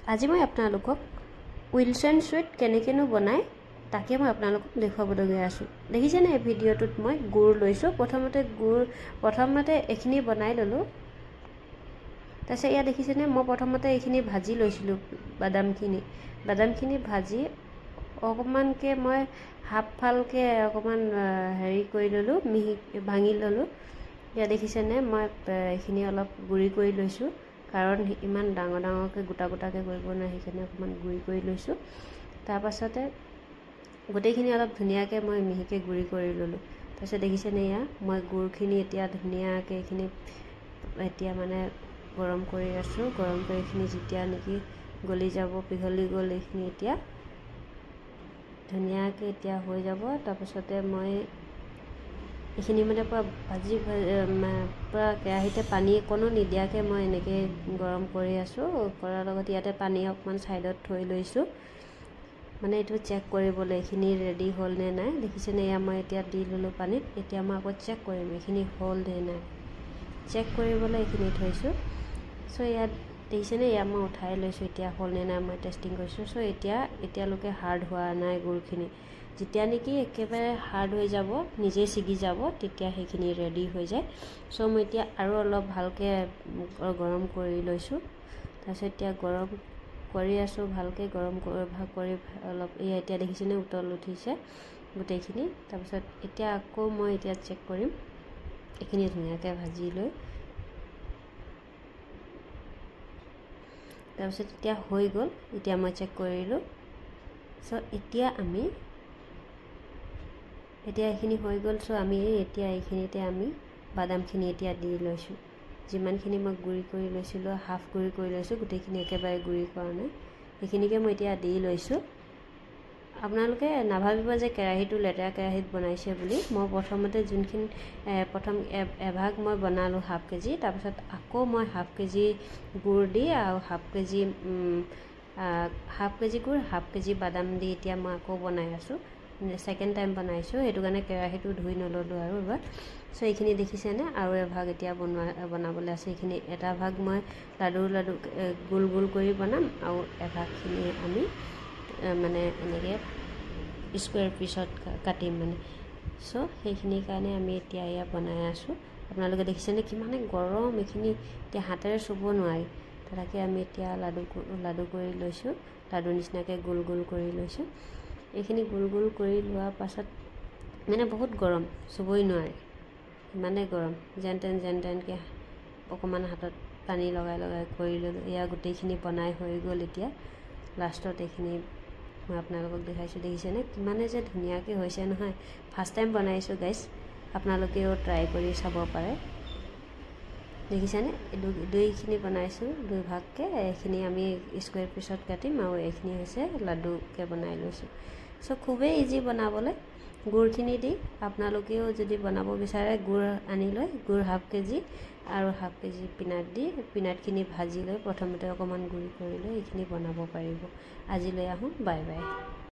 আজি মই আপোনালোকক উইলছন সুইট কেনেকেনো বনায় তাকে মই আপোনালোকক দেখুৱাবলৈ গৈ আছোঁ। দেখিছেনে এই ভিডিঅ'টোত মই গুড় লৈছোঁ। প্ৰথমতে এইখিনি বনাই ল'লোঁ। তাৰপিছত ইয়াত দেখিছেনে মই প্ৰথমতে এইখিনি ভাজি লৈছিলোঁ। বাদামখিনি ভাজি অকণমানকৈ মই হাফ ফালকৈ অকণমান হেৰি কৰি ল'লোঁ, মিহি ভাঙি ল'লোঁ। ইয়াত দেখিছেনে মই এইখিনি অলপ গুড়ি কৰি লৈছোঁ, কাৰণ ইমান ডাঙৰকৈ গোটাকৈ কৰিব নোৱাৰে, সেইখিনি অকণমান গুড়ি কৰি লৈছোঁ। তাৰপাছতে গোটেইখিনি অলপ ধুনীয়াকৈ মই মিহিকৈ গুড়ি কৰি ল'লোঁ। তাৰপিছত দেখিছেনে এয়া মই গুড়খিনি এতিয়া ধুনীয়াকৈ এইখিনি এতিয়া মানে গৰম কৰি আছোঁ। গৰম কৰি এইখিনি যেতিয়া নেকি গলি যাব, পিঘলি গ'ল, এইখিনি এতিয়া ধুনীয়াকৈ এতিয়া হৈ যাব। তাৰপিছতে মই এইখিনি মানে পূৰা পূৰা কেৰাহীতে পানী অকণো নিদিয়াকৈ মই এনেকৈ গৰম কৰি আছোঁ। কৰাৰ লগত ইয়াতে পানী অকণমান ছাইডত থৈ লৈছোঁ, মানে এইটো চেক কৰিবলৈ এইখিনি ৰেডি হ'ল নে নাই। দেখিছেনে এয়া মই এতিয়া দি ল'লোঁ পানীত। এতিয়া মই আকৌ চেক কৰিম এইখিনি হ'ল নে নাই, চেক কৰিবলৈ এইখিনি থৈছোঁ। চ' ইয়াত দেখিছেনে এয়া মই উঠাই লৈছোঁ, এতিয়া হ'ল নে নাই মই টেষ্টিং কৰিছোঁ। চ' এতিয়ালৈকে হাৰ্ড হোৱা নাই গুড়খিনি। যেতিয়া নেকি একেবাৰে হাৰ্ড হৈ যাব, নিজে ছিগি যাব, তেতিয়া সেইখিনি ৰেডি হৈ যায়। চ' মই এতিয়া আৰু অলপ ভালকৈ গৰম কৰি লৈছোঁ। তাৰপিছত এতিয়া গৰম কৰি আছোঁ, ভালকৈ গৰম কৰি অলপ এতিয়া দেখিছেনে উতল উঠিছে গোটেইখিনি। তাৰপিছত এতিয়া আকৌ মই এতিয়া চেক কৰিম এইখিনি ধুনীয়াকৈ ভাজি লৈ। তাৰপিছত এতিয়া হৈ গ'ল, এতিয়া মই চেক কৰিলোঁ। চ' এতিয়া এইখিনি হৈ গ'ল। চ' এতিয়া এইখিনিতে আমি বাদামখিনি এতিয়া দি লৈছোঁ। যিমানখিনি মই গুড়ি কৰি লৈছিলোঁ, হাফ গুড়ি কৰি লৈছোঁ, গোটেইখিনি একেবাৰে গুড়ি কৰা নাই, সেইখিনিকে মই এতিয়া দি লৈছোঁ। আপোনালোকে নাভাবিব যে কেৰাহীটো লেতেৰা কেৰাহীত বনাইছে বুলি। মই প্ৰথমতে প্ৰথম এভাগ মই বনালোঁ হাফ কেজি, তাৰপিছত আকৌ মই হাফ কেজি গুড় দি আৰু হাফ কেজি গুড়, হাফ কেজি বাদাম দি এতিয়া মই আকৌ বনাই আছোঁ। ছেকেণ্ড টাইম বনাইছোঁ, সেইটো কাৰণে কেৰাহীটো ধুই নল'লোঁ আৰু এবাৰ। চ' এইখিনি দেখিছেনে আৰু এভাগ এতিয়া বনাবলৈ আছে। এইখিনি এটা ভাগ মই লাডু গোল কৰি বনাম, আৰু এভাগখিনি আমি মানে এনেকৈ স্কুৱেৰ পিছত কাটিম মানে। চ' সেইখিনিৰ কাৰণে আমি এতিয়া এয়া বনাই আছোঁ। আপোনালোকে দেখিছেনে কিমানে গৰম, এইখিনি এতিয়া হাতেৰে চুব নোৱাৰি। তাকে আমি এতিয়া লাডু কৰি লৈছোঁ, লাডু নিচিনাকৈ গোল কৰি লৈছোঁ। এইখিনি গোল কৰি লোৱাৰ পাছত মানে বহুত গৰম, চুবই নোৱাৰে, ইমানেই গৰম। যেন তেনকৈ অকণমান হাতত পানী লগাই কৰি ল'লোঁ। এয়া গোটেইখিনি বনাই হৈ গ'ল। এতিয়া লাষ্টত এইখিনি মই আপোনালোকক দেখাইছোঁ। দেখিছেনে কিমানে যে ধুনীয়াকৈ হৈছে নহয়। ফাৰ্ষ্ট টাইম বনাইছোঁ গাইজ, আপোনালোকেও ট্ৰাই কৰি চাব পাৰে। দেখিছেনে দুইখিনি বনাইছোঁ, দুই ভাগকৈ। এইখিনি আমি স্কুৱেৰ পিছত কাটিম, আৰু এইখিনি হৈছে লাডুকৈ বনাই লৈছোঁ। চ' খুবেই ইজি বনাবলৈ। গুড়খিনি দি আপোনালোকেও যদি বনাব বিচাৰে, গুড় আনি লৈ গুড় হাফ কেজি আৰু হাফ কেজি পিনাট দি পিনাটখিনি ভাজি লৈ প্ৰথমতে অকণমান গুড়ি কৰি লৈ এইখিনি বনাব পাৰিব। আজিলৈ আহোঁ, বাই বাই।